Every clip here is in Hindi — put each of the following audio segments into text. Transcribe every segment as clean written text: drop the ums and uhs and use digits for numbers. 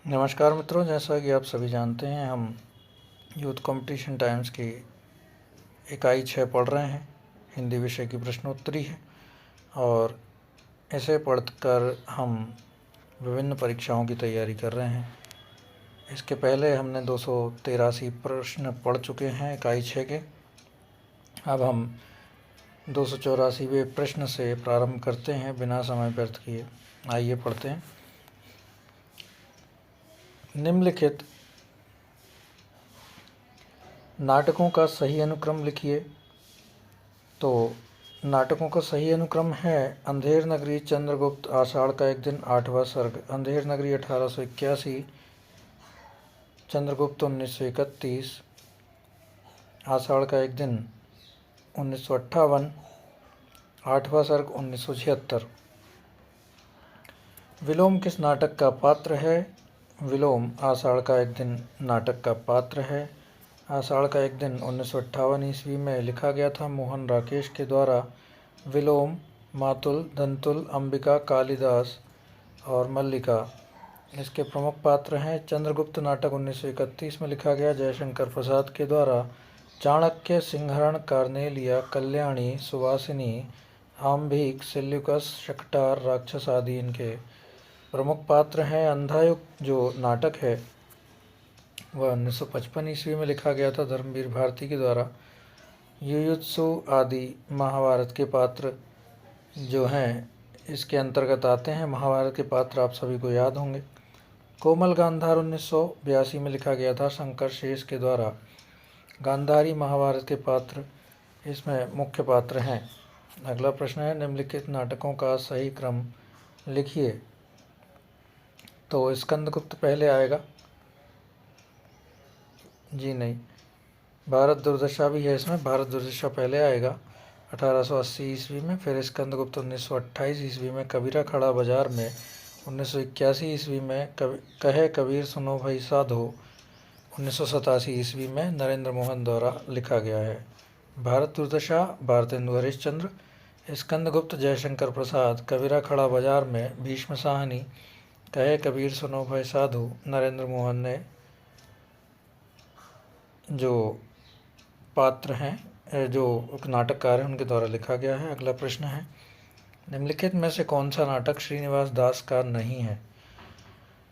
नमस्कार मित्रों, जैसा कि आप सभी जानते हैं हम यूथ कंपटीशन टाइम्स की इकाई 6 पढ़ रहे हैं। हिंदी विषय की प्रश्नोत्तरी है और इसे पढ़कर हम विभिन्न परीक्षाओं की तैयारी कर रहे हैं। इसके पहले हमने 283 प्रश्न पढ़ चुके हैं इकाई 6 के। अब हम 284वें प्रश्न से प्रारंभ करते हैं बिना समय व्यर्थ किए। आइए पढ़ते हैं। निम्नलिखित नाटकों का सही अनुक्रम लिखिए। तो नाटकों का सही अनुक्रम है अंधेर नगरी, चंद्रगुप्त, आषाढ़ का एक दिन, आठवां सर्ग। अंधेर नगरी 1881, चंद्रगुप्त 1931, आषाढ़ का एक दिन 1958, आठवां सर्ग 1976। विलोम किस नाटक का पात्र है? विलोम आषाढ़ का एक दिन नाटक का पात्र है। आषाढ़ का एक दिन 1958 ईस्वी में लिखा गया था। मोहन राकेश के द्वारा विलोम मातुल, धनतुल, अंबिका, कालिदास और मल्लिका इसके प्रमुख पात्र हैं। चंद्रगुप्त नाटक 1931 में लिखा गया जयशंकर प्रसाद के द्वारा। चाणक्य, सिंहरण, कार्नेलिया, कल्याणी, सुवासिनी, आम्भिक, सेल्यूकस, शकटार, राक्षस आदि इनके प्रमुख पात्र हैं। अंधायुक जो नाटक है वह 1955 ईस्वी में लिखा गया था धर्मवीर भारती के द्वारा। युयुत्सु आदि महाभारत के पात्र जो हैं इसके अंतर्गत आते हैं। महाभारत के पात्र आप सभी को याद होंगे। कोमल गांधार 1982 में लिखा गया था शंकर शेष के द्वारा। गांधारी महाभारत के पात्र इसमें मुख्य पात्र हैं। अगला प्रश्न है निम्नलिखित नाटकों का सही क्रम लिखिए। तो स्कंदगुप्त पहले आएगा। जी नहीं, भारत दुर्दशा भी है इसमें। भारत दुर्दशा पहले आएगा 1880 ईस्वी में। फिर स्कंदगुप्त 1928 ईस्वी में। कबीरा खड़ा बाजार में 1981 ईस्वी में। कहे कबीर सुनो भाई साधो 1987 ईस्वी में नरेंद्र मोहन द्वारा लिखा गया है। भारत दुर्दशा भारतेंदु हरिश्चंद्र। स्कंदगुप्त जयशंकर प्रसाद। कबीरा खड़ा बाजार में भीष्म साहनी। कहे कबीर सुनो भाई साधु नरेंद्र मोहन ने जो पात्र हैं, जो नाटककार हैं उनके द्वारा लिखा गया है। अगला प्रश्न है निम्नलिखित में से कौन सा नाटक श्रीनिवास दास का नहीं है?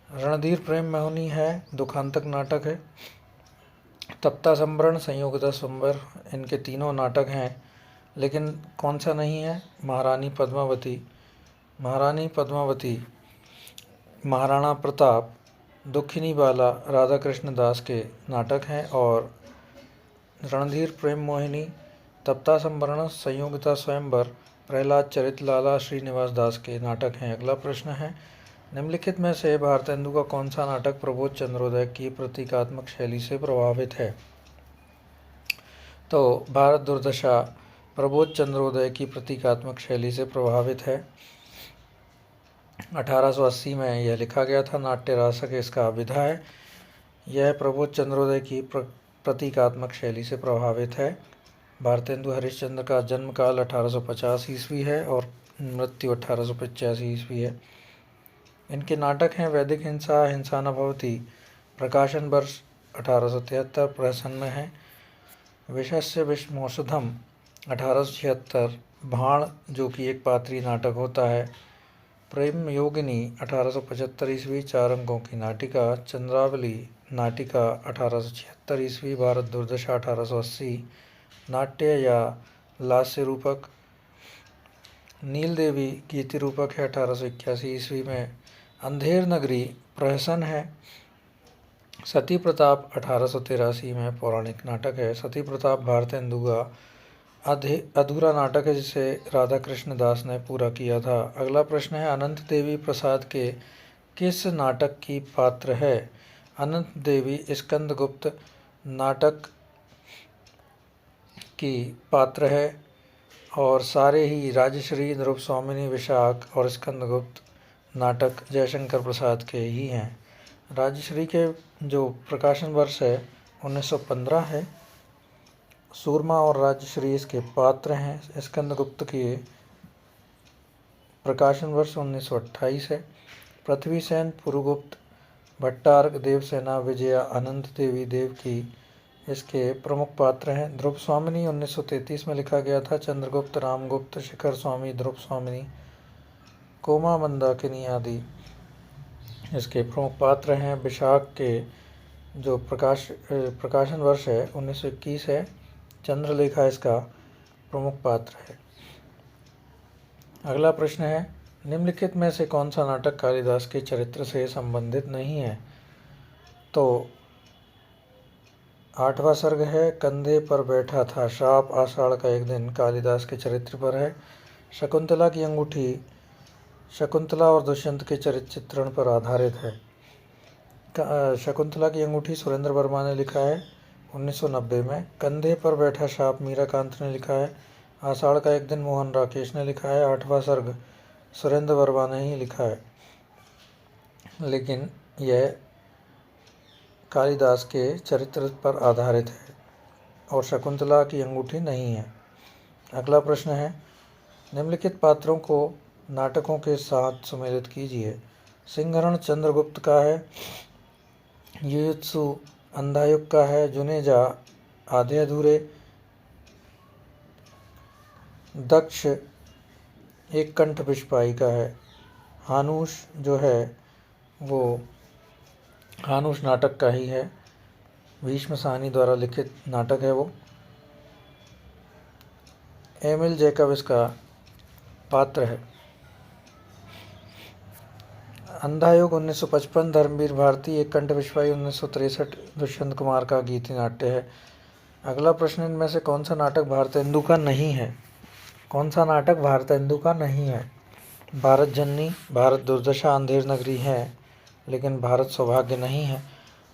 रणधीर प्रेम मोहिनी है, दुखांतक नाटक है। तप्ता संवरण, संयोगता स्वयंवर इनके तीनों नाटक हैं, लेकिन कौन सा नहीं है? महारानी पद्मावती। महारानी पद्मावती, महाराणा प्रताप, दुखिनी बाला राधा कृष्ण दास के नाटक हैं और रणधीर प्रेम मोहिनी, तप्ता संवरण, संयोगिता स्वयंवर, प्रहलाद चरित लाला श्रीनिवास दास के नाटक हैं। अगला प्रश्न है निम्नलिखित में से भारतेंदु का कौन सा नाटक प्रबोध चंद्रोदय की प्रतीकात्मक शैली से प्रभावित है? तो भारत दुर्दशा प्रबोध चंद्रोदय की प्रतीकात्मक शैली से प्रभावित है। 1880 में यह लिखा गया था। नाट्य रासक इसका विधा है। यह प्रबोध चंद्रोदय की प्रतीकात्मक शैली से प्रभावित है। भारतेंदु हरिश्चंद्र का जन्म काल 1850 ईस्वी है और मृत्यु 1885 ईस्वी है। इनके नाटक हैं वैदिक हिंसा, हिंसा न भवति, प्रकाशन वर्ष 1873, प्रसन्न है, विषस्य विषमौषधम 1876, भाण जो कि एक पात्रीय नाटक होता है, प्रेम योगिनी 1875 ईस्वी 4 अंकों की नाटिका, चंद्रावली नाटिका 1876 ईस्वी, भारत दुर्दशा 1880, नाट्य या लास्य रूपक, नील देवी गीति रूपक है 1881 ईस्वी में, अंधेर नगरी प्रहसन है, सती प्रताप 1883 में पौराणिक नाटक है। सती प्रताप भारतेंदु का अधूरा नाटक है जिसे राधा कृष्ण दास ने पूरा किया था। अगला प्रश्न है अनंत देवी प्रसाद के किस नाटक की पात्र है? अनंत देवी स्कंदगुप्त नाटक की पात्र है और सारे ही राजश्री, नृप स्वामिनी, विशाख और स्कंदगुप्त नाटक जयशंकर प्रसाद के ही हैं। राजश्री के जो प्रकाशन वर्ष है 1915 है। सूरमा और राजश्री इसके पात्र हैं। स्कंदगुप्त के प्रकाशन वर्ष 1928 है। पृथ्वीसेन, पुरुगुप्त, भट्टार्क, देवसेना, विजया, अनंत देवी, देवकी इसके प्रमुख पात्र हैं। ध्रुव स्वामिनी 1933 में लिखा गया था। चंद्रगुप्त, रामगुप्त, शिखर स्वामी, ध्रुव स्वामिनी, कोमा, मंदाकिनी आदि इसके प्रमुख पात्र हैं। विशाख के जो प्रकाशन वर्ष है 1921 है। चंद्रलेखा इसका प्रमुख पात्र है। अगला प्रश्न है, निम्नलिखित में से कौन सा नाटक कालिदास के चरित्र से संबंधित नहीं है? तो 8वां सर्ग है, कंधे पर बैठा था श्राप, आषाढ़ का एक दिन, कालिदास के चरित्र पर है। शकुंतला की अंगूठी शकुंतला और दुष्यंत के चरित्र चित्रण पर आधारित है। शकुंतला की अंगूठी सुरेंद्र वर्मा ने लिखा है 1990 में। कंधे पर बैठा श्राप मीराकांत ने लिखा है। आषाढ़ का एक दिन मोहन राकेश ने लिखा है। 8वां सर्ग सुरेंद्र वर्मा ने ही लिखा है, लेकिन यह कालिदास के चरित्र पर आधारित है और शकुंतला की अंगूठी नहीं है। अगला प्रश्न है, निम्नलिखित पात्रों को नाटकों के साथ सुमेलित कीजिए। सिंहरण चंद्रगुप्त का है। युयुत्सु अंधायुग का है। जुनेजा आधे अधूरे। दक्ष एक कंठ विषपाई का है। हानूश जो है वो हानूश नाटक का ही है। भीष्म साहनी द्वारा लिखित नाटक है वो। एमिल जैकब इसका पात्र है। अंधायुग 1955, धर्मवीर भारती, एक कंठ विषपाई 1963 दुष्यंत कुमार का गीति नाट्य है। अगला प्रश्न, इनमें से कौन सा नाटक भारतेंदु का नहीं है? कौन सा नाटक भारतेंदु का नहीं है? भारत जननी, भारत दुर्दशा, अंधेर नगरी है, लेकिन भारत सौभाग्य नहीं है।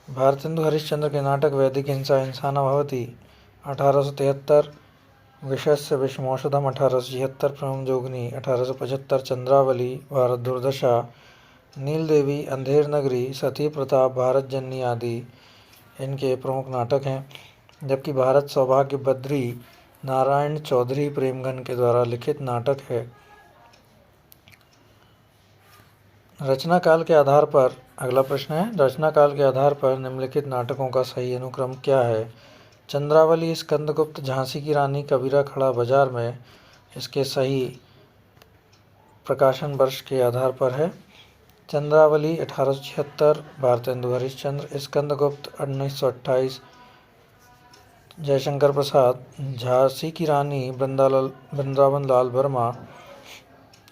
भारतेंदु हरिश्चंद्र के नाटक वैदिक हिंसा इंसाना भवती 1873, विषस्य विषमौषधम 1876, प्रथम जोगनी 1875, चंद्रावली, भारत दुर्दशा, नील देवी, अंधेर नगरी, सती प्रताप, भारत जननी आदि इनके प्रमुख नाटक हैं। जबकि भारत सौभाग्य बद्री नारायण चौधरी प्रेमगन के द्वारा लिखित नाटक है। रचना काल के आधार पर अगला प्रश्न है, रचना काल के आधार पर निम्नलिखित नाटकों का सही अनुक्रम क्या है? चंद्रावली, स्कंदगुप्त, झांसी की रानी, कबीरा खड़ा बाजार में इसके सही प्रकाशन वर्ष के आधार पर है। चंद्रावली 1876, भारतेंदु हरिश्चंद्र, स्कंदगुप्त 1928, जयशंकर प्रसाद, झांसी की रानी वृंदावन लाल वर्मा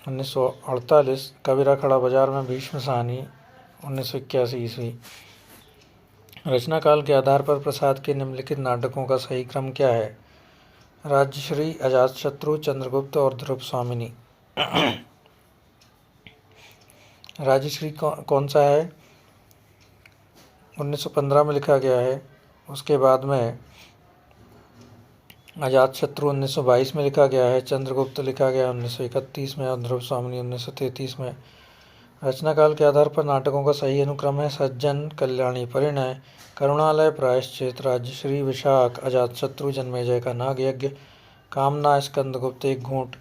1948, कबीरा खड़ा बाजार में भीष्म साहनी 1981 ईस्वी। रचना काल के आधार पर प्रसाद के निम्नलिखित नाटकों का सही क्रम क्या है? राज्यश्री, अजातशत्रु, चंद्रगुप्त और ध्रुव स्वामिनी। राज्यश्री कौन सा है? 1915 में लिखा गया है। उसके बाद में अजातशत्रु 1922 में लिखा गया है। चंद्रगुप्त लिखा गया 1931 में और ध्रुव स्वामिनी 1933 में। रचना काल के आधार पर नाटकों का सही अनुक्रम है सज्जन, कल्याणी, परिणय, करुणालय, प्रायश्चित, राज्यश्री, विशाख, अजातशत्रु, जन्मेजय का नागयज्ञ, कामना, स्कंदगुप्त, एक घूंट,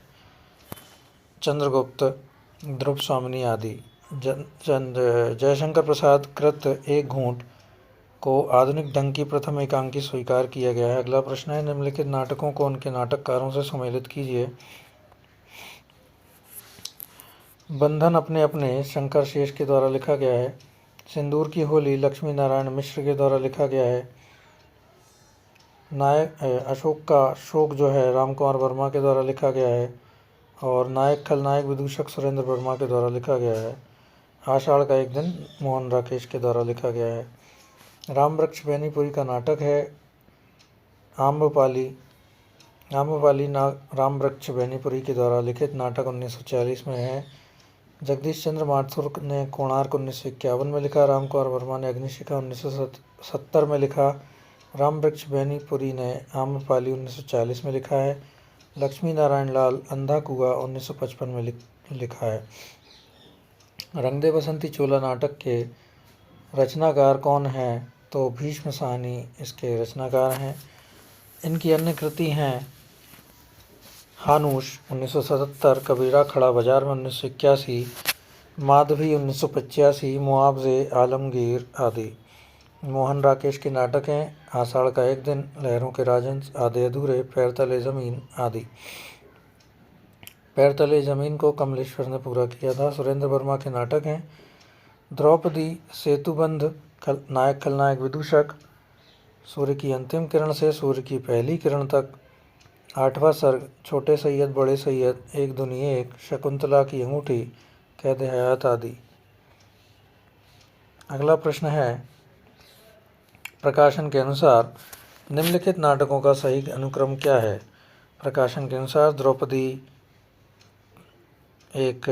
चंद्रगुप्त, ध्रुव स्वामिनी आदि। जयशंकर प्रसाद कृत एक घूंट को आधुनिक ढंग की प्रथम एकांकी स्वीकार किया गया है। अगला प्रश्न है, निम्नलिखित नाटकों को उनके नाटककारों से सम्मिलित कीजिए। बंधन अपने अपने शंकर शेष के द्वारा लिखा गया है। सिंदूर की होली लक्ष्मी नारायण मिश्र के द्वारा लिखा गया है। नायक अशोक का शोक जो है राम कुमार वर्मा के द्वारा लिखा गया है और नायक खलनायक विदूषक सुरेंद्र वर्मा के द्वारा लिखा गया है। आषाढ़ का एक दिन मोहन राकेश के द्वारा लिखा गया है। राम वृक्ष बेनीपुरी का नाटक है आम्रपाली राम वृक्ष बेनीपुरी के द्वारा लिखित नाटक 1940 में है। जगदीश चंद्र माथुर ने कोणार्क 1951 में लिखा। राम कुमार वर्मा ने अग्निशिखा 1970 में लिखा। राम वृक्ष बेनीपुरी ने आम्रपाली 1940 में लिखा है। लक्ष्मी नारायण लाल अंधा कुआ 1955 में लिखा है। रंग दे बसंती चोला नाटक के रचनाकार कौन हैं? तो भीष्म साहनी इसके रचनाकार हैं। इनकी अन्य कृति हैं हानूश 1977, कबीरा खड़ा बाजार में 1981, माधवी 1985, मुआवजे आलमगीर आदि। मोहन राकेश के नाटक हैं आषाढ़ का एक दिन, लहरों के राजहंस, आधे अधूरे, पैर तले ज़मीन आदि। पैर तले ज़मीन को कमलेश्वर ने पूरा किया था। सुरेंद्र वर्मा के नाटक हैं द्रौपदी, सेतुबंध, नायक खलनायक विदूषक, सूर्य की अंतिम किरण से सूर्य की पहली किरण तक, आठवां सर्ग, छोटे सैयद बड़े सैयद, एक दुनिया एक, शकुंतला की अंगूठी, कैद हयात आदि। अगला प्रश्न है, प्रकाशन के अनुसार निम्नलिखित नाटकों का सही अनुक्रम क्या है? प्रकाशन के अनुसार द्रौपदी एक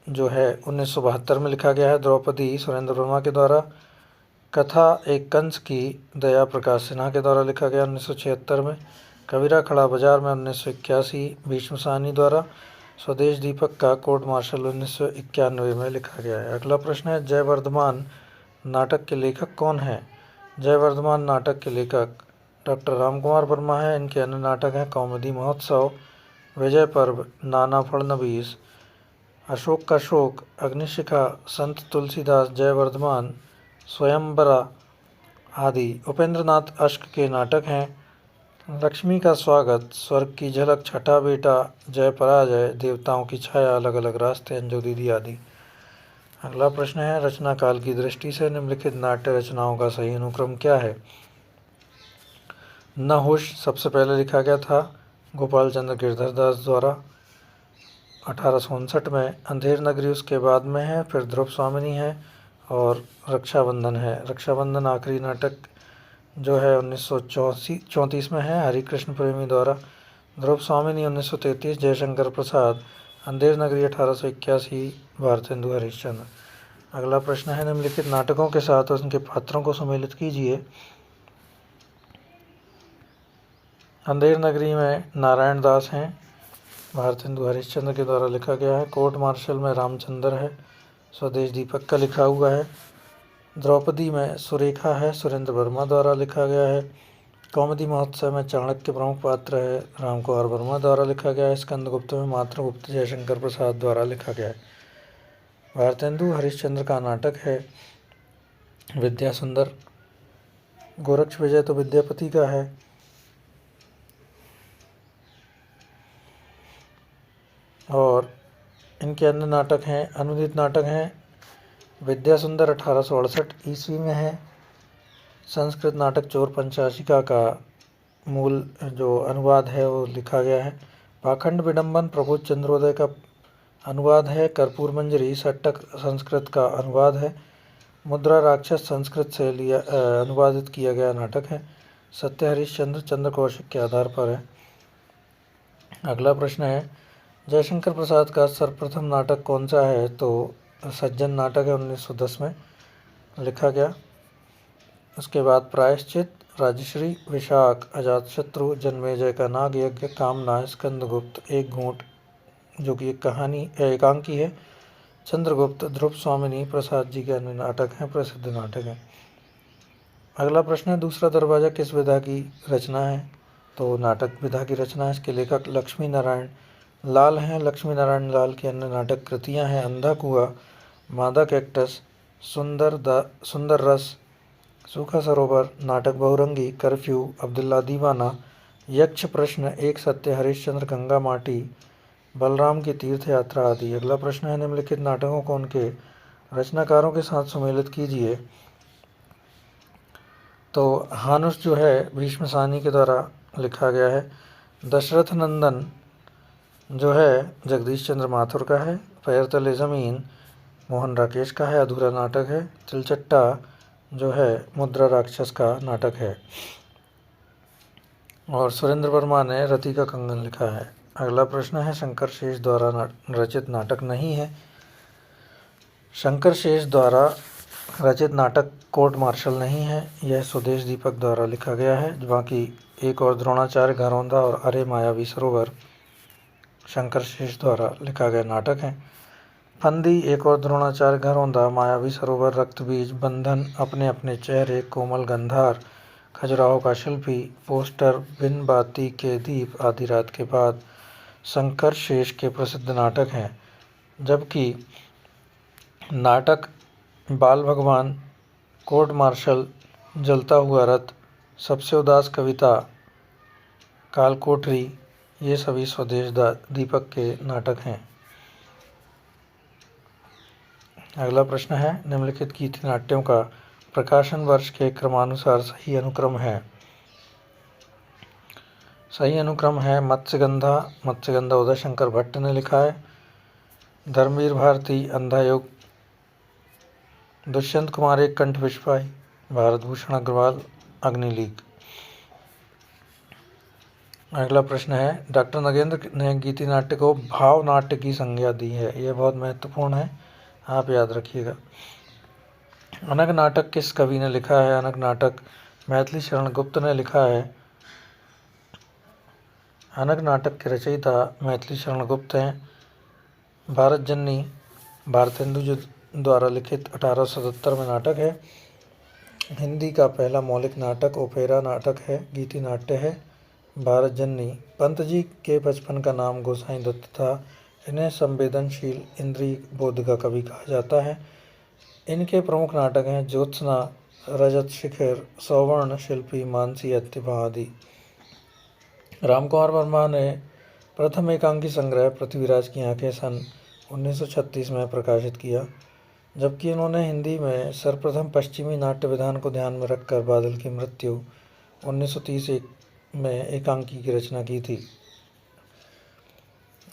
जो है 1972 में लिखा गया है, द्रौपदी सुरेंद्र वर्मा के द्वारा। कथा एक कंस की, दया प्रकाश सिन्हा के द्वारा लिखा गया 1976 में। कबीरा खड़ा बाजार में 1981 भीष्म साहनी द्वारा। स्वदेश दीपक का कोर्ट मार्शल 1991 में लिखा गया है। अगला प्रश्न है, जयवर्धमान नाटक के लेखक कौन हैं? जयवर्धमान नाटक के लेखक डॉक्टर रामकुमार वर्मा हैं। इनके अन्य नाटक हैं कौमुदी महोत्सव, विजय पर्व, नाना फड़नवीस, अशोक का शोक, अग्निशिखा, संत तुलसीदास, जयवर्धमान, स्वयंवरा आदि। उपेंद्रनाथ अश्क के नाटक हैं लक्ष्मी का स्वागत, स्वर्ग की झलक, छठा बेटा, जय पराजय, देवताओं की छाया, अलग अलग रास्ते, अंजू दीदी आदि। अगला प्रश्न है, रचना काल की दृष्टि से निम्नलिखित नाट्य रचनाओं का सही अनुक्रम क्या है? नहुष सबसे पहले लिखा गया था गोपाल चंद्र गिरधर दास द्वारा 1859 में। अंधेर नगरी उसके बाद में है, फिर ध्रुव स्वामिनी है और रक्षाबंधन है। रक्षाबंधन आखिरी नाटक जो है 1934 में है, हरिकृष्ण प्रेमी द्वारा। ध्रुव स्वामिनी 1933, जयशंकर प्रसाद। अंधेर नगरी 1881, भारतेंदु हरिश्चंद्र। अगला प्रश्न है, निम्नलिखित नाटकों के साथ उनके पात्रों को सम्मिलित कीजिए। अंधेर नगरी में नारायण दास हैं, भारतेंदु हरिश्चंद्र के द्वारा लिखा गया है। कोर्ट मार्शल में रामचंद्र है, स्वदेश दीपक का लिखा हुआ है। द्रौपदी में सुरेखा है, सुरेंद्र वर्मा द्वारा लिखा गया है। कौमुदी महोत्सव में चाणक्य प्रमुख पात्र है, रामकुमार वर्मा द्वारा लिखा गया है। स्कंदगुप्त में मातृगुप्त, जयशंकर प्रसाद द्वारा लिखा गया है। भारतेंदु हरिश्चंद्र का नाटक है विद्या सुंदर। गोरक्ष विजय तो विद्यापति का है। और इनके अन्य नाटक हैं, अनुदित नाटक हैं विद्या सुंदर 1868 ईस्वी में है। संस्कृत नाटक चोर पंचाशिका का मूल जो अनुवाद है वो लिखा गया है। पाखंड विडंबन प्रबोध चंद्रोदय का अनुवाद है। कर्पूर मंजरी सट्टक संस्कृत का अनुवाद है। मुद्रा राक्षस संस्कृत से लिया अनुवादित किया गया नाटक है। सत्य हरिश्चंद्र चंद्र कौशिक के आधार पर है। अगला प्रश्न है, जयशंकर प्रसाद का सर्वप्रथम नाटक कौन सा है? तो सज्जन नाटक है, 1910 में लिखा गया। उसके बाद प्रायश्चित, राजश्री, विशाख, अजातशत्रु, जन्मेजय का नाग यज्ञ, कामना, स्कंदगुप्त, एक घूंट जो कि एक कहानी एकांकी है, चंद्रगुप्त, ध्रुव स्वामिनी, प्रसाद जी के अन्य नाटक हैं, प्रसिद्ध नाटक हैं। अगला प्रश्न है, दूसरा दरवाजा किस विधा की रचना है? तो नाटक विधा की रचना है। इसके लेखक लक्ष्मी नारायण लाल हैं। लक्ष्मी नारायण लाल की अन्य नाटक कृतियाँ हैं अंधा कुआं, मादा कैक्टस, सुंदर रस, सूखा सरोवर, नाटक बहुरंगी, कर्फ्यू, अब्दुल्ला दीवाना, यक्ष प्रश्न, एक सत्य, हरिश्चंद्र, गंगा माटी, बलराम की तीर्थ यात्रा आदि। अगला प्रश्न है, निम्नलिखित नाटकों को उनके रचनाकारों के साथ सम्मिलित कीजिए। तो हानुष जो है भीष्म साहनी के द्वारा लिखा गया है। दशरथ नंदन जो है जगदीश चंद्र माथुर का है। पैर तले ज़मीन मोहन राकेश का है, अधूरा नाटक है। तिलचट्टा जो है मुद्रा राक्षस का नाटक है और सुरेंद्र वर्मा ने रति का कंगन लिखा है। अगला प्रश्न है, शंकर शेष द्वारा रचित नाटक नहीं है। शंकर शेष द्वारा रचित नाटक कोर्ट मार्शल नहीं है, यह स्वदेश दीपक द्वारा लिखा गया है। बाकी एक और द्रोणाचार्य, घरौंदा और अरे मायावी सरोवर शंकर शेष द्वारा लिखा गया नाटक है। फंदी, एक और द्रोणाचार्य, घरौंदा, मायावी सरोवर, रक्तबीज, बंधन, अपने अपने चेहरे, कोमल गंधार, खजुराहो का शिल्पी, पोस्टर, बिन बाती के दीप, आधी रात के बाद शंकर शेष के प्रसिद्ध नाटक हैं। जबकि नाटक बाल भगवान, कोर्ट मार्शल, जलता हुआ रथ, सबसे उदास कविता, कालकोठरी, ये सभी स्वदेश दीपक के नाटक हैं। अगला प्रश्न है, निम्नलिखित गीति नाट्यों का प्रकाशन वर्ष के क्रमानुसार सही अनुक्रम है। सही अनुक्रम है मत्स्यगंधा। मत्स्यगंधा उदय शंकर भट्ट ने लिखा है। धर्मवीर भारती, अंधा युग, दुष्यंत कुमार एक कंठ विश्वाई, भारत भूषण अग्रवाल, अग्निलीग। अगला प्रश्न है, डॉक्टर नगेंद्र ने गीति नाट्य को भाव नाट्य की संज्ञा दी है। यह बहुत महत्वपूर्ण है, आप याद रखिएगा। अनग नाटक किस कवि ने लिखा है? अनग नाटक मैथिली शरण गुप्त ने लिखा है। अनग नाटक के रचयिता मैथिली शरण गुप्त हैं। भारत जननी भारतेंदु द्वारा लिखित 1877 में नाटक है। हिंदी का पहला मौलिक नाटक ओपेरा नाटक है, गीति नाट्य है। भारत जननी। पंत जी के बचपन का नाम गोसाई दत्त था। इन्हें संवेदनशील इंद्रिय बोध का कवि कहा जाता है। इनके प्रमुख नाटक हैं ज्योत्सना, रजत शिखर, सौवर्ण शिल्पी, मानसी अत्तिभा आदि। रामकुमार वर्मा ने प्रथम एकांकी संग्रह पृथ्वीराज की आंखें सन 1936 में प्रकाशित किया, जबकि उन्होंने हिंदी में सर्वप्रथम पश्चिमी नाट्य विधान को ध्यान में रखकर बादल की मृत्यु 1930 में एकांकी की रचना की थी।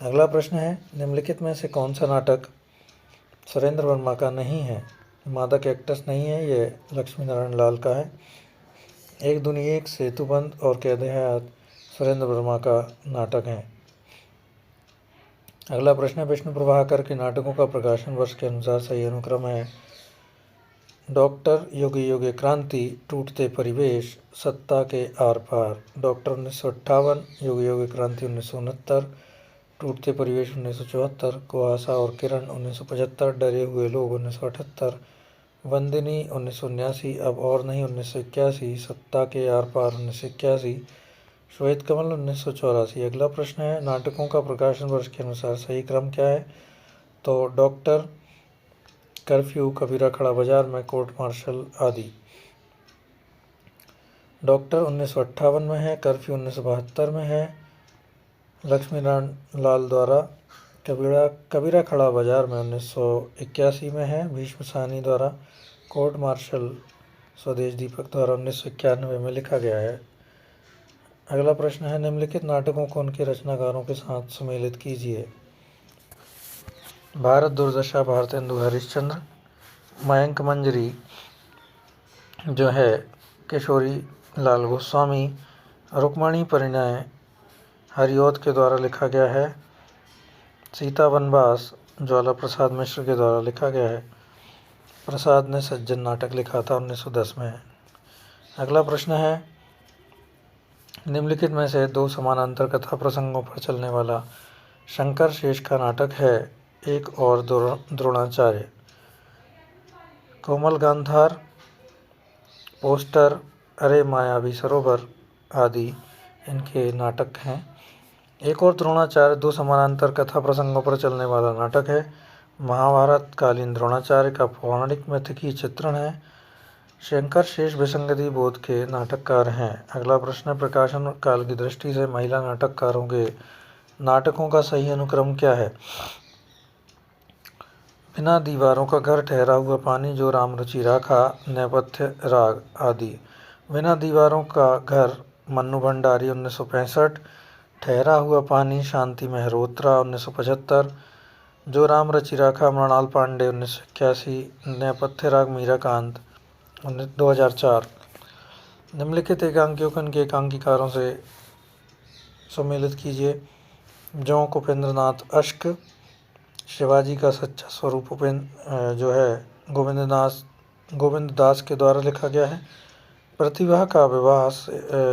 अगला प्रश्न है, निम्नलिखित में से कौन सा नाटक सुरेंद्र वर्मा का नहीं है? मादा कैक्टस नहीं है, ये लक्ष्मी नारायण लाल का है। एक दुनिया एक, सेतुबंद और कैद हयात सुरेंद्र वर्मा का नाटक है। अगला प्रश्न है, विष्णु प्रभाकर के नाटकों का प्रकाशन वर्ष के अनुसार सही अनुक्रम है। डॉक्टर योगी योगी क्रांति, टूटते परिवेश, सत्ता के are par. Doctor 1958, Yogi Yogi क्रांति 1969, टूटते परिवेश 1974, कुहासा और किरण 1975, डरे हुए लोग 1978, वंदिनी 1979, अब और नहीं 1981, सत्ता के आर पार 1981, श्वेत कमल 1984। अगला प्रश्न है, नाटकों का प्रकाशन वर्ष के अनुसार सही क्रम क्या है? तो डॉक्टर, कर्फ्यू, कबीरा खड़ा बाजार में, कोर्ट मार्शल आदि। डॉक्टर 1958 में है, कर्फ्यू 1972 में है लक्ष्मी नारायण लाल द्वारा, कबीरा खड़ा बाजार में 1981 में है भीष्म साहनी द्वारा, कोर्ट मार्शल स्वदेश दीपक द्वारा 1991 में लिखा गया है। अगला प्रश्न है, निम्नलिखित नाटकों को उनके रचनाकारों के साथ सम्मिलित कीजिए। भारत दुर्दशा भारतेंदु हरिश्चंद्र, मयंक मंजरी जो है किशोरी लाल गोस्वामी, रुक्मणी परिणय हरिऔध के द्वारा लिखा गया है। सीता वनवास ज्वाला प्रसाद मिश्र के द्वारा लिखा गया है। प्रसाद ने सज्जन नाटक लिखा था 1910 में। अगला प्रश्न है, निम्नलिखित में से दो समानांतर कथा प्रसंगों पर चलने वाला शंकर शेष का नाटक है। एक और द्रोणाचार्य। कोमल गांधार, पोस्टर, अरे मायावी सरोवर आदि इनके नाटक हैं। एक और द्रोणाचार्य दो समानांतर कथा प्रसंगों पर चलने वाला नाटक है। महाभारत कालीन द्रोणाचार्य का पौराणिक मिथकीय चित्रण है। शंकर शेष विसंगति बोध के नाटककार हैं। अगला प्रश्न, प्रकाशन काल की दृष्टि से महिला नाटककारों के नाटकों का सही अनुक्रम क्या है? बिना दीवारों का घर, ठहरा हुआ पानी, जो राम रुचि राखा, नेपथ्य राग आदि। बिना दीवारों का घर मन्नू भंडारी 1965, ठहरा हुआ पानी शांति मेहरोत्रा 1975, जो राम रचि राखा मृणाल पांडे 1981, नेपथ्य राग मीराकांत 2004। निम्नलिखित एकांकियों को इनके एकांकीकारों से सम्मिलित कीजिए। जो कुपेंद्रनाथ अश्क, शिवाजी का सच्चा स्वरूप जो है गोविंद दास के द्वारा लिखा गया है। प्रतिभा का विवाह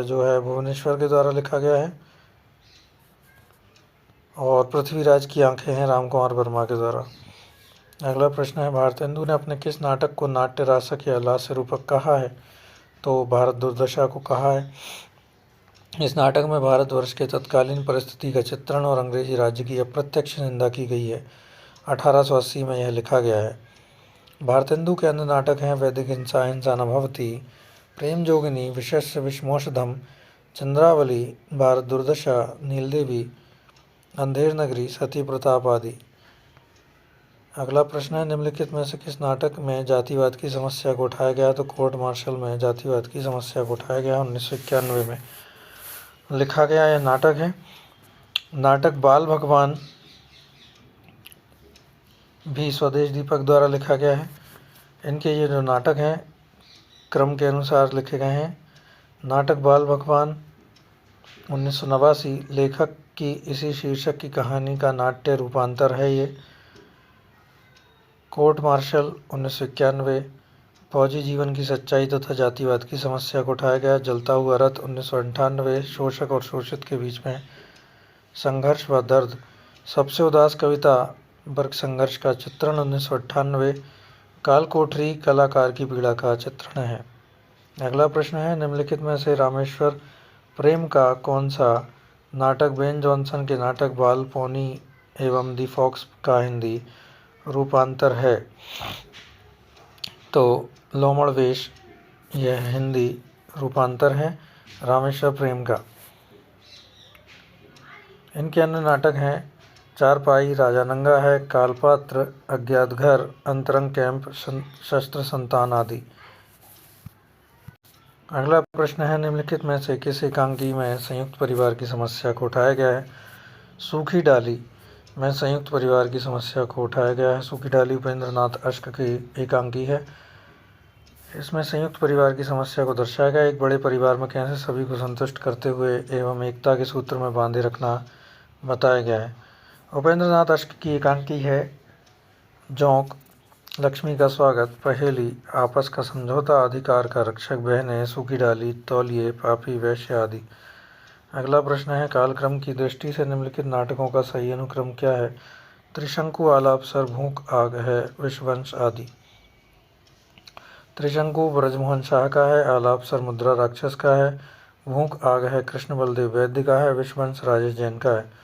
जो है भुवनेश्वर के द्वारा लिखा गया है। और पृथ्वीराज की आंखें हैं रामकुमार वर्मा के द्वारा। अगला प्रश्न है, भारतेंदु ने अपने किस नाटक को नाट्य रासक या लास्य रूपक कहा है? तो भारत दुर्दशा को कहा है। इस नाटक में भारतवर्ष के तत्कालीन परिस्थिति का चित्रण और अंग्रेजी राज्य की अप्रत्यक्ष निंदा की गई है। 1880 में यह लिखा गया है। भारतेंदु के अन्य नाटक हैं वैदिक हिंसा, हिंसा न भवति, प्रेम जोगिनी, विशस्य विषमोषधम, चंद्रावली, भारत दुर्दशा, नीलदेवी, अंधेर नगरी, सती प्रताप आदि। अगला प्रश्न है, निम्नलिखित में से किस नाटक में जातिवाद की समस्या को उठाया गया? तो कोर्ट मार्शल में जातिवाद की समस्या को उठाया गया, 1991 में लिखा गया यह नाटक है। नाटक बाल भगवान भी स्वदेश दीपक द्वारा लिखा गया है। इनके ये जो नाटक हैं क्रम के अनुसार लिखे गए हैं। नाटक बाल भगवान 1989, लेखक की इसी शीर्षक की कहानी का नाट्य रूपांतर है ये। कोर्ट मार्शल 1991, फौजी जीवन की सच्चाई तथा जातिवाद की समस्या को उठाया गया। जलता हुआ रथ 1998, शोषक और शोषित के बीच में संघर्ष व दर्द। सबसे उदास कविता वर्ग संघर्ष का चित्रण 1998, काल कोठरी कलाकार की पीड़ा का चित्रण है। अगला प्रश्न है, निम्नलिखित में से रामेश्वर प्रेम का कौन सा नाटक बेन जॉनसन के नाटक बाल पोनी एवं दी फॉक्स का हिंदी रूपांतर है? तो लोमड़ वेश यह हिंदी रूपांतर है रामेश्वर प्रेम का। इनके अन्य नाटक हैं चारपाई, राजा नंगा है, कालपात्र, अज्ञात घर, अंतरंग कैंप, शस्त्र संतान आदि। अगला प्रश्न है, निम्नलिखित में से किस एकांकी में संयुक्त परिवार की समस्या को उठाया गया है? सूखी डाली में संयुक्त परिवार की समस्या को उठाया गया है। सूखी डाली उपेंद्र नाथ अश्क की एकांकी है। इसमें संयुक्त परिवार की समस्या को दर्शाया गया। एक बड़े परिवार में कैसे सभी को संतुष्ट करते हुए एवं एकता के सूत्र में बांधे रखना बताया गया है। उपेंद्र नाथ अश्क की एकांकी है जोंक, लक्ष्मी का स्वागत, पहेली, आपस का समझौता, अधिकार का रक्षक, बहनें, सूखी डाली, तौलिए, पापी, वैश्य आदि। अगला प्रश्न है, कालक्रम की दृष्टि से निम्नलिखित नाटकों का सही अनुक्रम क्या है? त्रिशंकु आलाप सर भूख आग है, विश्ववंश आदि। त्रिशंकु ब्रजमोहन शाह का है, आलाप सर मुद्रा राक्षस का है, भूख आग है कृष्ण बलदेव वैद्य का है, विश्ववंश राजेश जैन का है।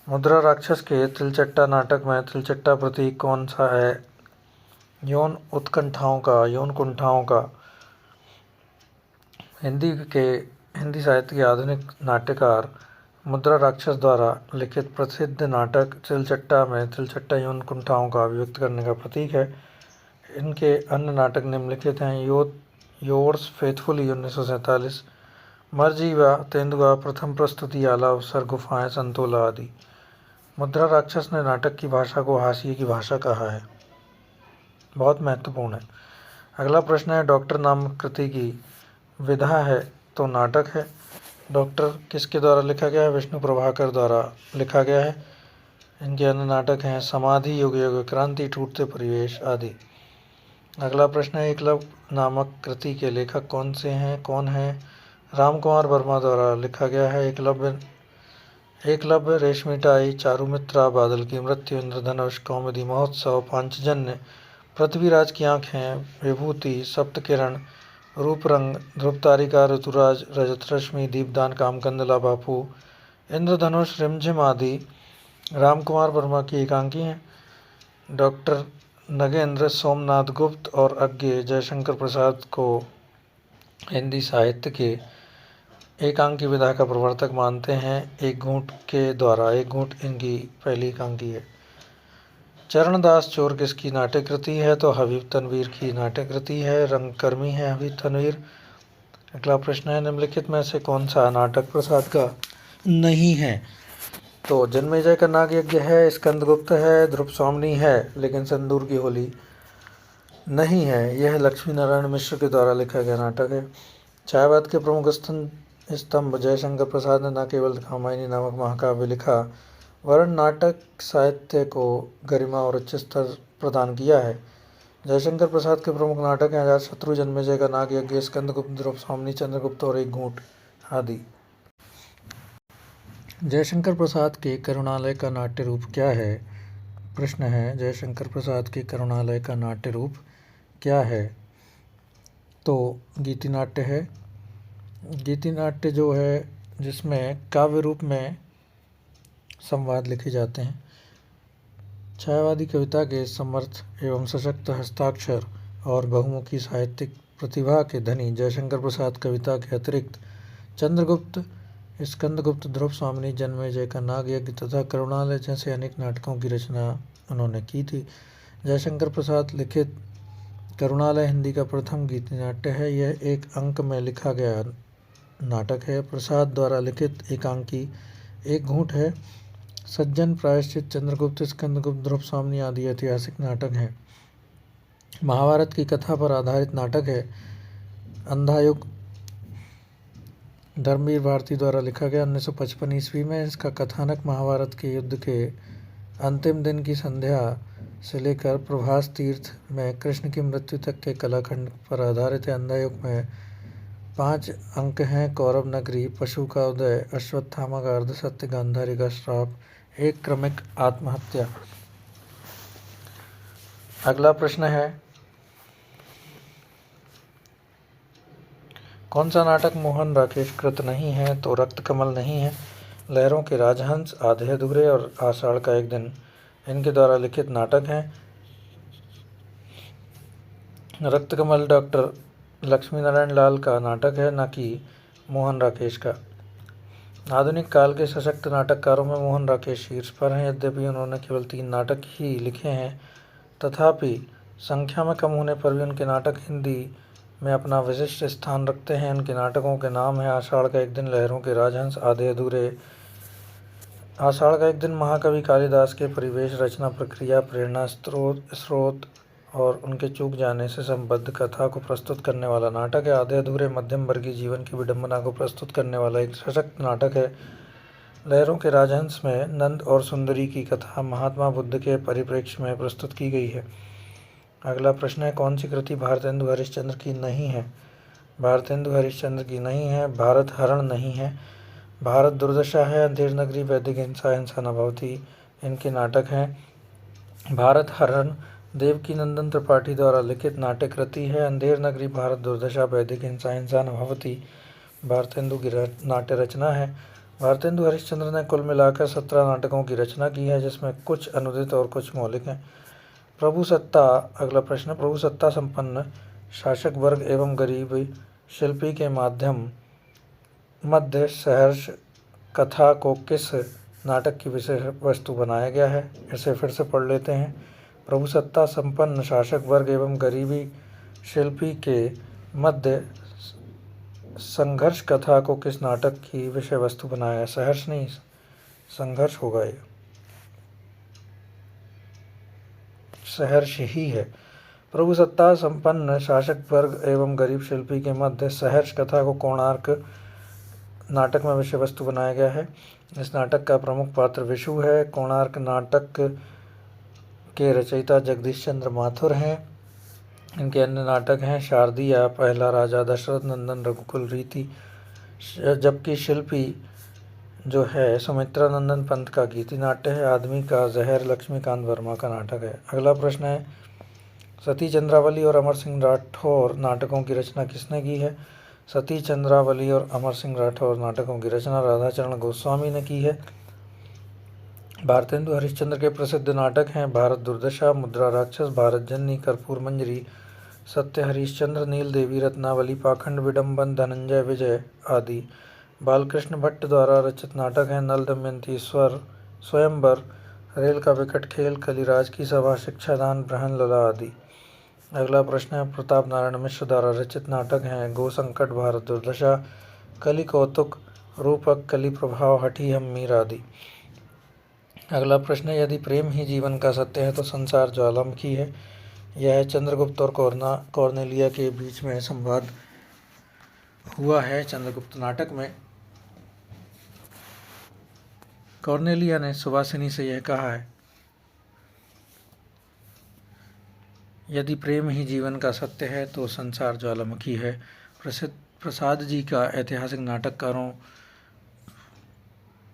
मुद्रा राक्षस के तिलचट्टा नाटक में तिलचट्टा प्रतीक कौन सा है? यौन उत्कंठाओं का, यौन कुंठाओं का। हिंदी साहित्य के आधुनिक नाट्यकार मुद्रा राक्षस द्वारा लिखित प्रसिद्ध नाटक तिलचट्टा में तिलचट्टा यौन कुंठाओं का अभिव्यक्त करने का प्रतीक है। इनके अन्य नाटक निम्नलिखित हैं, योर्स फेथफुली 1947, मरजीवा, तेंदुआ, प्रथम प्रस्तुति, आला अवसर, गुफाएं, संतोला आदि। मुद्रा राक्षस ने नाटक की भाषा को हाशिए की भाषा कहा है, बहुत महत्वपूर्ण है। अगला प्रश्न है, डॉक्टर नामक कृति की विधा है तो नाटक है। डॉक्टर किसके द्वारा लिखा गया है? विष्णु प्रभाकर द्वारा लिखा गया है। इनके अन्य नाटक हैं समाधि, युग युग, क्रांति, टूटते परिवेश आदि। अगला प्रश्न है, एकलव्य नामक कृति के लेखक कौन है? रामकुमार वर्मा द्वारा लिखा गया है। एकलव्य, रेशमिटाई, चारुमित्रा, बादल की मृत्यु, इंद्रधनुष, कौमुदी महोत्सव, पांचजन्य, पृथ्वीराज की आंखें, विभूति, सप्तकिरण, रूपरंग, ध्रुवतारिका, ऋतुराज, रजतरश्मि, दीपदान, कामकंदला, बापू, इंद्रधनुष, रिमझिम आदि रामकुमार वर्मा की एकांकी हैं। डॉक्टर नगेंद्र सोमनाथ गुप्त और अज्ञे जयशंकर प्रसाद को हिंदी साहित्य के एकांकी विधा का प्रवर्तक मानते हैं। एक घूंट इनकी पहली एकांकी है। चरणदास चोर किसकी नाट्य कृति है? तो हबीब तनवीर की नाट्य कृति है। रंगकर्मी है हबीब तनवीर। अगला प्रश्न है, निम्नलिखित में से कौन सा नाटक प्रसाद का नहीं है? तो जन्मेजय का नाग यज्ञ है, स्कंदगुप्त है, ध्रुव स्वामिनी है, लेकिन सिंदूर की होली नहीं है। यह लक्ष्मी नारायण मिश्र के द्वारा लिखा गया नाटक है। छायावाद के प्रमुख स्तंभ जयशंकर प्रसाद ने न केवल कामायनी नामक महाकाव्य लिखा, वरन नाटक साहित्य को गरिमा और उच्च स्तर प्रदान किया है। जयशंकर प्रसाद के प्रमुख नाटक हैं अजातशत्रु, जन्मेजय का नाग यज्ञ, स्कंदगुप्त, ध्रुव स्वामिनी, चंद्रगुप्त और एक घूंट आदि। जयशंकर प्रसाद के करुणालय का नाट्य रूप क्या है? प्रश्न है, जयशंकर प्रसाद के करुणालय का नाट्य रूप क्या है? तो गीति नाट्य है। गीति नाट्य जो है जिसमें काव्य रूप में संवाद लिखे जाते हैं। छायावादी कविता के समर्थ एवं सशक्त हस्ताक्षर और बहुमुखी साहित्यिक प्रतिभा के धनी जयशंकर प्रसाद कविता के अतिरिक्त चंद्रगुप्त, स्कंदगुप्त, ध्रुव स्वामिनी, जन्मेजय का नागयज्ञ तथा करुणालय जैसे अनेक नाटकों की रचना उन्होंने की थी। जयशंकर प्रसाद लिखित करुणालय हिंदी का प्रथम गीति नाट्य है। यह एक अंक में लिखा गया नाटक है। प्रसाद द्वारा लिखित एकांकी एक घूंट है। सज्जन, प्रायश्चित, चंद्रगुप्त, स्कंदगुप्त, ध्रुव स्वामिनी आदि ऐतिहासिक नाटक हैं। महाभारत की कथा पर आधारित नाटक है। अंधायुग धर्मवीर भारती द्वारा लिखा गया 1955 ईस्वी में। इसका कथानक महाभारत के युद्ध के अंतिम दिन की संध्या से लेकर प्रभास तीर्थ में कृष्ण की मृत्यु तक के कलाखंड पर आधारित है। अंधायुग में 5 अंक हैं। कौरव नगरी, पशु का उदय, अश्वत्थामा का अर्धसत्य, गांधारी का श्राप, एक क्रमिक आत्महत्या। अगला प्रश्न है, कौन सा नाटक मोहन राकेश कृत नहीं है? तो रक्त कमल नहीं है। लहरों के राजहंस, आधे अधूरे और आषाढ़ का एक दिन इनके द्वारा लिखित नाटक हैं। रक्त कमल डॉक्टर लक्ष्मी नारायण लाल का नाटक है, न कि मोहन राकेश का। आधुनिक काल के सशक्त नाटककारों में मोहन राकेश शीर्ष पर हैं। यद्यपि उन्होंने केवल 3 नाटक ही लिखे हैं, तथापि संख्या में कम होने पर भी उनके नाटक हिंदी में अपना विशिष्ट स्थान रखते हैं। उनके नाटकों के नाम हैं आषाढ़ का एक दिन, लहरों के राजहंस, आधे अधूरे। आषाढ़ का एक दिन महाकवि कालिदास के परिवेश, रचना प्रक्रिया, प्रेरणा स्रोत और उनके चूक जाने से संबद्ध कथा को प्रस्तुत करने वाला नाटक है। आधे अधूरे मध्यम वर्गीय जीवन की विडंबना को प्रस्तुत करने वाला एक सशक्त नाटक है। लहरों के राजहंस में नंद और सुंदरी की कथा महात्मा बुद्ध के परिप्रेक्ष्य में प्रस्तुत की गई है। अगला प्रश्न है, कौन सी कृति भारतेंदु हरिश्चंद्र की नहीं है? भारतेंदु हरिश्चंद्र की नहीं है। भारत हरण नहीं है। भारत दुर्दशा है। अंधेर नगरी, वैदिक हिंसा, हिंसा न भवति इनके नाटक हैं। भारत हरण देवकी नंदन त्रिपाठी द्वारा लिखित नाट्य कृति है। अंधेर नगरी, भारत दुर्दशा, वैदिक हिंसा, हिंसा न भवति भारतेंदु की नाट्य रचना है। भारतेंदु हरिश्चंद्र ने कुल मिलाकर 17 नाटकों की रचना की है, जिसमें कुछ अनुदित और कुछ मौलिक हैं। प्रभुसत्ता, अगला प्रश्न, प्रभुसत्ता संपन्न शासक वर्ग एवं गरीब शिल्पी के मध्य सहर्ष कथा को किस नाटक की विषय वस्तु बनाया गया है? इसे फिर से पढ़ लेते हैं। प्रभुसत्ता संपन्न शासक वर्ग एवं गरीबी शिल्पी के मध्य संघर्ष कथा को किस नाटक की विषय वस्तु बनाया है? सहर्ष नहीं, संघर्ष होगा, ये सहर्ष ही है। प्रभुसत्ता संपन्न शासक वर्ग एवं गरीब शिल्पी के मध्य सहर्ष कथा को कोणार्क नाटक में विषय वस्तु बनाया गया है। इस नाटक का प्रमुख पात्र विशु है। कोणार्क नाटक के रचयिता जगदीश चंद्र माथुर हैं। इनके अन्य नाटक हैं शारदिया, पहला राजा, दशरथ नंदन, रघुकुल रीति, जबकि शिल्पी जो है सुमित्रा नंदन पंत का गीति नाट्य है। आदमी का जहर लक्ष्मीकांत वर्मा का नाटक है। अगला प्रश्न है, सती चंद्रावली और अमर सिंह राठौर नाटकों की रचना किसने की है? सती चंद्रावली और अमर सिंह राठौर नाटकों की रचना राधाचरण गोस्वामी ने की है। भारतेंदु हरिश्चंद्र के प्रसिद्ध नाटक हैं भारत दुर्दशा, मुद्रा राक्षस, भारत जननी, कर्पूर मंजरी, सत्य हरिश्चंद्र, नील देवी, रत्नावली, पाखंड विडंबन, धनंजय विजय आदि। बालकृष्ण भट्ट द्वारा रचित नाटक हैं नल दमयंती, स्वयंवर, रेल का विकट खेल, कलिराज की सभा, शिक्षादान, ब्रहण लला आदि। अगला प्रश्न है, प्रताप नारायण मिश्र द्वारा रचित नाटक हैं गो संकट, भारत दुर्दशा, कलि कौतुक, रूपक, कलि प्रभाव, हठी हम मीर आदि। अगला प्रश्न है, यदि प्रेम ही जीवन का सत्य है तो संसार ज्वालामुखी है। यह चंद्रगुप्त और कॉर्नेलिया के बीच में संवाद हुआ है। चंद्रगुप्त नाटक में कॉर्नेलिया ने सुवासिनी से यह कहा है, यदि प्रेम ही जीवन का सत्य है तो संसार ज्वालामुखी है। प्रसाद जी का ऐतिहासिक नाटककारों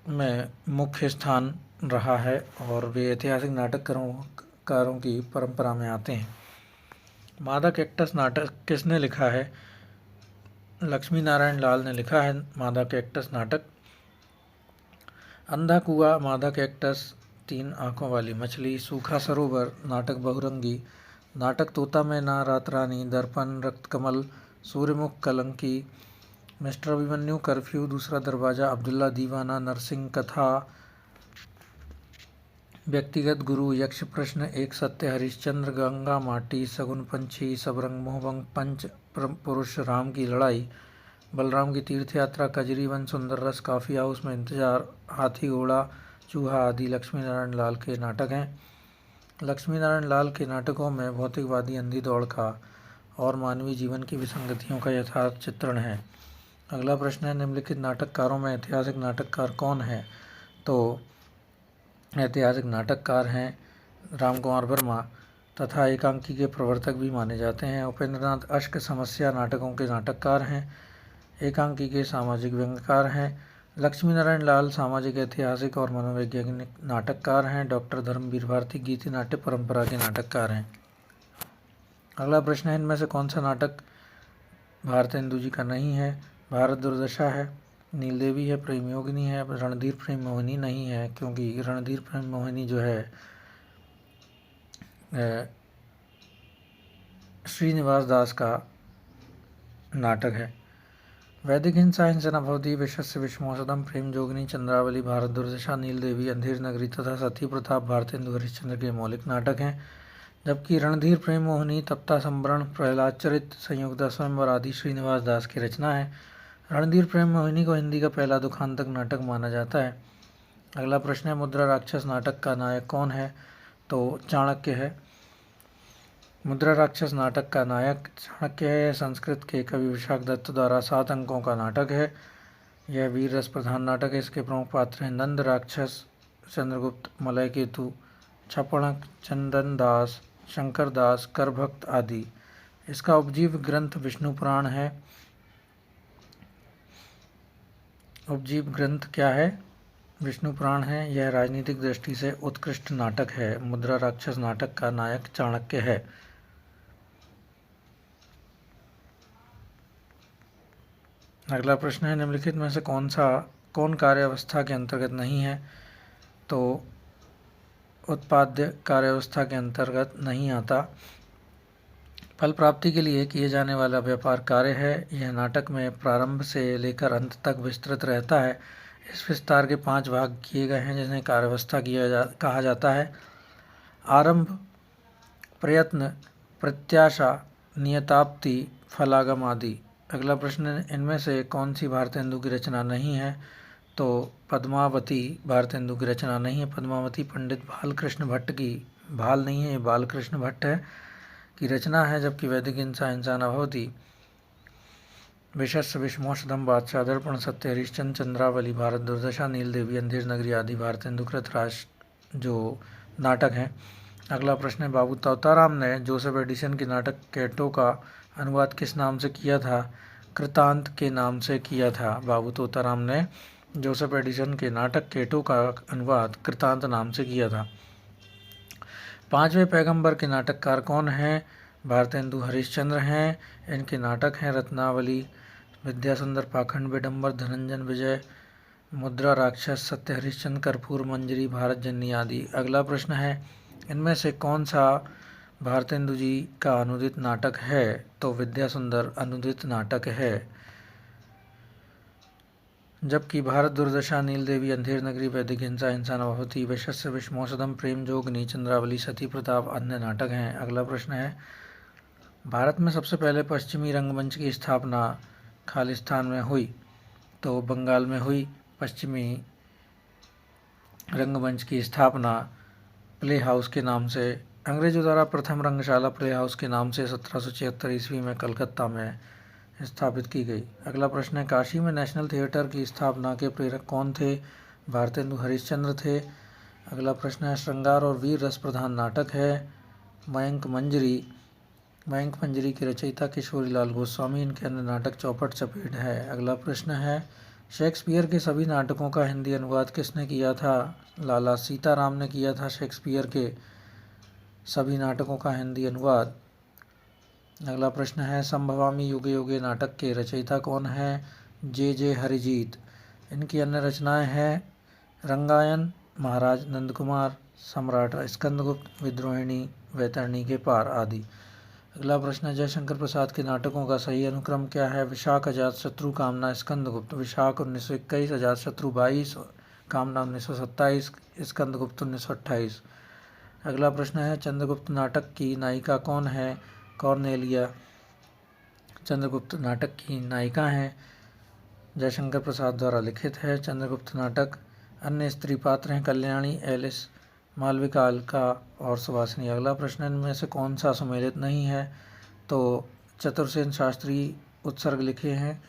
में मुख्य स्थान रहा है और वे ऐतिहासिक नाटककारों की परंपरा में आते हैं। मादा कैक्टस नाटक किसने लिखा है? लक्ष्मी नारायण लाल ने लिखा है मादा कैक्टस नाटक। अंधा कुआं, मादा कैक्टस, तीन आँखों वाली मछली, सूखा सरोवर, नाटक बहुरंगी, नाटक तोता में ना रात रानी, दर्पण, रक्तकमल, सूर्यमुख, कलंकी, मिस्टर अभिमन्यु, कर्फ्यू, दूसरा दरवाजा, अब्दुल्ला दीवाना, नरसिंह कथा, व्यक्तिगत गुरु, यक्ष प्रश्न, एक सत्य, हरिश्चंद्र, गंगा माटी, सगुन पंछी, सबरंग मोहभंग, पंच पुरुष, राम की लड़ाई, बलराम की तीर्थ यात्रा, कजरी वन, सुंदर रस, काफ़ी हाउस में इंतजार, हाथी घोड़ा, चूहा आदि लक्ष्मी नारायण लाल के नाटक हैं। लक्ष्मी नारायण लाल के नाटकों में भौतिकवादी अंधी दौड़ का और मानवीय जीवन की विसंगतियों का यथार्थ चित्रण है। अगला प्रश्न है, निम्नलिखित नाटककारों में ऐतिहासिक नाटककार कौन है? तो ऐतिहासिक नाटककार हैं राम कुमार वर्मा तथा एकांकी के प्रवर्तक भी माने जाते हैं। उपेंद्र नाथ अश्क समस्या नाटकों के नाटककार हैं। एकांकी के सामाजिक व्यंग्यकार हैं। लक्ष्मी नारायण लाल सामाजिक, ऐतिहासिक और मनोवैज्ञानिक नाटककार हैं। डॉक्टर धर्मवीर भारती गीति नाट्य परंपरा के नाटककार हैं। अगला प्रश्न है, इनमें से कौन सा नाटक भारतेंदु जी का नहीं है? भारत दुर्दशा है, नील देवी है, प्रेम योगिनी है, रणधीर प्रेम मोहिनी नहीं है, क्योंकि रणधीर प्रेम मोहिनी जो है श्रीनिवास दास का नाटक है। वैदिक हिंसा हिंसा भवती, विश्वस्य विष्मोषधम, प्रेम जोगिनी, चंद्रावली, भारत दुर्दशा, नील देवी, अंधेर नगरी तथा सती प्रताप भारतेंदु हरिश्चंद्र के मौलिक नाटक हैं। जबकि रणधीर प्रेम मोहिनी, तप्ता संवरण, प्रहलाद चरित, संयुक्ता स्वयंवर आदि श्रीनिवास दास की रचना है। रणधीर प्रेम मोहिनी को हिंदी का पहला दुखांतक नाटक माना जाता है। अगला प्रश्न है, मुद्रा राक्षस नाटक का नायक कौन है? तो चाणक्य है। मुद्रा राक्षस नाटक का नायक चाणक्य है। संस्कृत के कवि विशाख दत्त द्वारा 7 अंकों का नाटक है। यह वीर रस प्रधान नाटक है। इसके प्रमुख पात्र हैं नंद राक्षस, चंद्रगुप्त, मलय केतु, छपणक, चंदन दास, शंकर दास, करभक्त आदि। इसका उपजीव ग्रंथ विष्णु पुराण है। उपजीव ग्रंथ क्या है? विष्णु पुराण है। यह राजनीतिक दृष्टि से उत्कृष्ट नाटक है। मुद्रा राक्षस नाटक का नायक चाणक्य है। अगला प्रश्न है, निम्नलिखित में से कौन कार्यावस्था के अंतर्गत नहीं है? तो उत्पाद्य कार्यावस्था के अंतर्गत नहीं आता। फल प्राप्ति के लिए किए जाने वाला व्यापार कार्य है। यह नाटक में प्रारंभ से लेकर अंत तक विस्तृत रहता है। इस विस्तार के 5 भाग किए गए हैं, जिन्हें कार्यावस्था कहा जाता है। आरंभ, प्रयत्न, प्रत्याशा, नियताप्ति, फलागम आदि। अगला प्रश्न है, इनमें से कौन सी भारतेंदु की रचना नहीं है? तो पद्मावती भारतेंदु की रचना नहीं है। पद्मावती पंडित बालकृष्ण भट्ट की, भाल नहीं है, ये बालकृष्ण भट्ट है, की रचना है। जबकि वैदिक हिंसा हिंसा न भवती, विशस्य विष्मोषधम, बादशाह, दर्पण, सत्य, हरिश्चंद्र, चंद्रावली, भारत दुर्दशा, नील देवी, अंधेर नगरी आदि भारतेंदु कृत जो नाटक हैं। अगला प्रश्न है, बाबू तोताराम ने जोसेफ एडिसन के नाटक कैटो का अनुवाद किस नाम से किया था? कृतांत के नाम से किया था। बाबू तोताराम ने जोसेफ एडिसन के नाटक कैटो का अनुवाद कृतांत नाम से किया था। 5वें पैगंबर के नाटककार कौन हैं? भारतेंदु हरिश्चंद्र हैं। इनके नाटक हैं रत्नावली, विद्यासुंदर, पाखंड, विडंबर, धनंजन विजय, मुद्रा राक्षस, सत्य हरिश्चंद्र, कर्पूर मंजरी, भारत जननी आदि। अगला प्रश्न है, इनमें से कौन सा भारतेंदु जी का अनुदित नाटक है? तो विद्यासुंदर अनुदित नाटक है। जबकि भारत दुर्दशा, नील देवी, अंधेर नगरी, वैदिक हिंसा हिंसा न भवती, विशस्य विष्मोषधम, प्रेम जोगिनी, चंद्रावली, सती प्रताप अन्य नाटक हैं। अगला प्रश्न है, भारत में सबसे पहले पश्चिमी रंगमंच की स्थापना खालिस्तान में हुई? तो बंगाल में हुई। पश्चिमी रंगमंच की स्थापना प्ले हाउस के नाम से, अंग्रेजों द्वारा प्रथम रंगशाला प्ले हाउस के नाम से 1776 ईस्वी में कलकत्ता में स्थापित की गई। अगला प्रश्न है, काशी में नेशनल थिएटर की स्थापना के प्रेरक कौन थे? भारतेंदु हरिश्चंद्र थे। अगला प्रश्न है, श्रृंगार और वीर रस प्रधान नाटक है मयंक मंजरी। मयंक मंजरी की रचयिता किशोरीलाल गोस्वामी। इनके अन्य नाटक चौपट, चपेट है। अगला प्रश्न है, शेक्सपियर के सभी नाटकों का हिंदी अनुवाद किसने किया था? लाला सीताराम ने किया था शेक्सपियर के सभी नाटकों का हिंदी अनुवाद। अगला प्रश्न है, संभवामी युगे युगे नाटक के रचयिता कौन है? जे हरिजीत। इनकी अन्य रचनाएं हैं रंगायन, महाराज नंद कुमार, सम्राट स्कंदगुप्त, विद्रोहिणी, वैतरणी के पार आदि। अगला प्रश्न है, जयशंकर प्रसाद के नाटकों का सही अनुक्रम क्या है? विशाख, अजातशत्रु, कामना, स्कंदगुप्त। विशाख 1921, अजातशत्रु 22, कामना 1927, स्कंदगुप्त 1928। अगला प्रश्न है, चंद्रगुप्त नाटक की नायिका कौन है? कॉर्नेलिया चंद्रगुप्त नाटक की नायिका हैं, जयशंकर प्रसाद द्वारा लिखित है। चंद्रगुप्त नाटक अन्य स्त्री पात्र हैं, कल्याणी, एलिस, मालविका, अलका और सुभाषिनी। अगला प्रश्न, इनमें से कौन सा सुमेलित नहीं है? तो चतुर्सेन शास्त्री उत्सर्ग लिखे हैं,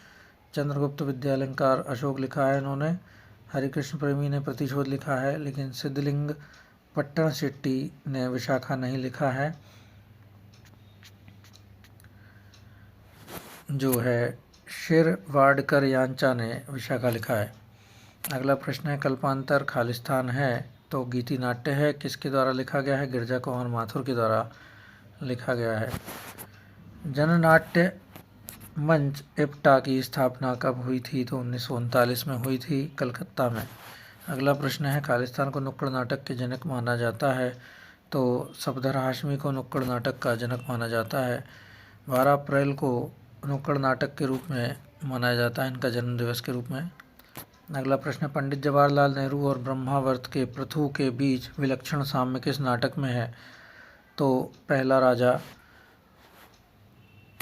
चंद्रगुप्त विद्यालंकार अशोक लिखा है इन्होंने, हरिकृष्ण प्रेमी ने प्रतिशोध लिखा है, लेकिन सिद्धलिंग पट्टण शेट्टी ने विशाखा नहीं लिखा है, जो है शिरवाडकर यांचा ने विशाखा लिखा है। अगला प्रश्न है, कल्पांतर खालिस्तान है तो गीति नाट्य है, किसके द्वारा लिखा गया है? गिरजा कुमार माथुर के द्वारा लिखा गया है। जननाट्य मंच इप्टा की स्थापना कब हुई थी? तो 1939 में हुई थी, कलकत्ता में। अगला प्रश्न है, खालिस्तान को नुक्कड़ नाटक के जनक माना जाता है, तो सफदर हाशमी को नुक्कड़ नाटक का जनक माना जाता है। 12 अप्रैल को नुक्कड़ नाटक के रूप में मनाया जाता है, इनका जन्म दिवस के रूप में। अगला प्रश्न, पंडित जवाहरलाल नेहरू और ब्रह्मावर्त के पृथु के बीच विलक्षण साम्य किस नाटक में है? तो पहला राजा।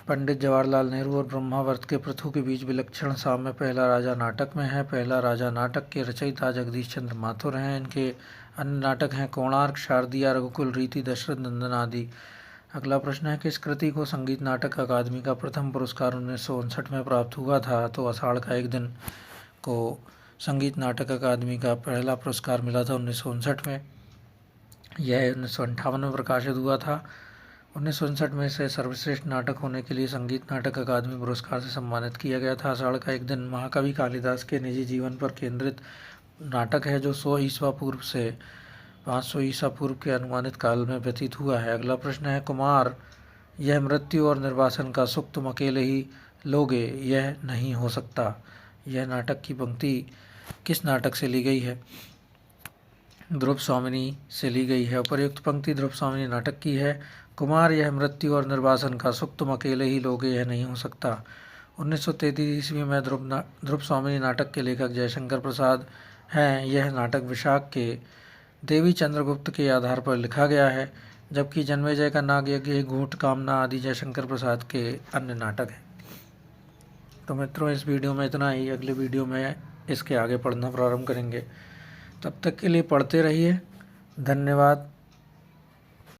पंडित जवाहरलाल नेहरू और ब्रह्मावर्त के पृथु के बीच विलक्षण साम्य पहला राजा नाटक में है। पहला राजा नाटक के रचयिता जगदीश चंद्र माथुर हैं। इनके अन्य नाटक हैं कोणार्क, शारदिया, रघुकुल, रीति, दशरथ नंदन आदि। अगला प्रश्न है, किस कृति को संगीत नाटक अकादमी का प्रथम पुरस्कार 1959 में प्राप्त हुआ था? तो आषाढ़ का एक दिन को संगीत नाटक अकादमी का पहला पुरस्कार मिला था 1959 में। यह 1958 में प्रकाशित हुआ था। 1959 में इसे सर्वश्रेष्ठ नाटक होने के लिए संगीत नाटक अकादमी पुरस्कार से सम्मानित किया गया था। आषाढ़ का एक दिन महाकवि कालिदास के निजी जीवन पर केंद्रित नाटक है, जो 100 ईसा पूर्व से 500 ईसा पूर्व के अनुमानित काल में व्यतीत हुआ है। अगला प्रश्न है, कुमार, यह मृत्यु और निर्वासन का सुख तुम अकेले ही लोगे, यह नहीं हो सकता। यह नाटक की पंक्ति किस नाटक से ली गई है? ध्रुव स्वामिनी से ली गई है। उपर्युक्त पंक्ति ध्रुव स्वामिनी नाटक की है। कुमार, यह मृत्यु और निर्वासन का सुख तुम अकेले ही लोगे, यह नहीं हो सकता। 1933 ईस्वी में ध्रुव स्वामिनी नाटक के लेखक जयशंकर प्रसाद हैं। यह नाटक विशाख के देवी चंद्रगुप्त के आधार पर लिखा गया है, जबकि जन्मेजय का नाग यज्ञ, घूट, कामना आदि जयशंकर प्रसाद के अन्य नाटक हैं। तो मित्रों, इस वीडियो में इतना ही। अगले वीडियो में इसके आगे पढ़ना प्रारंभ करेंगे। तब तक के लिए पढ़ते रहिए। धन्यवाद।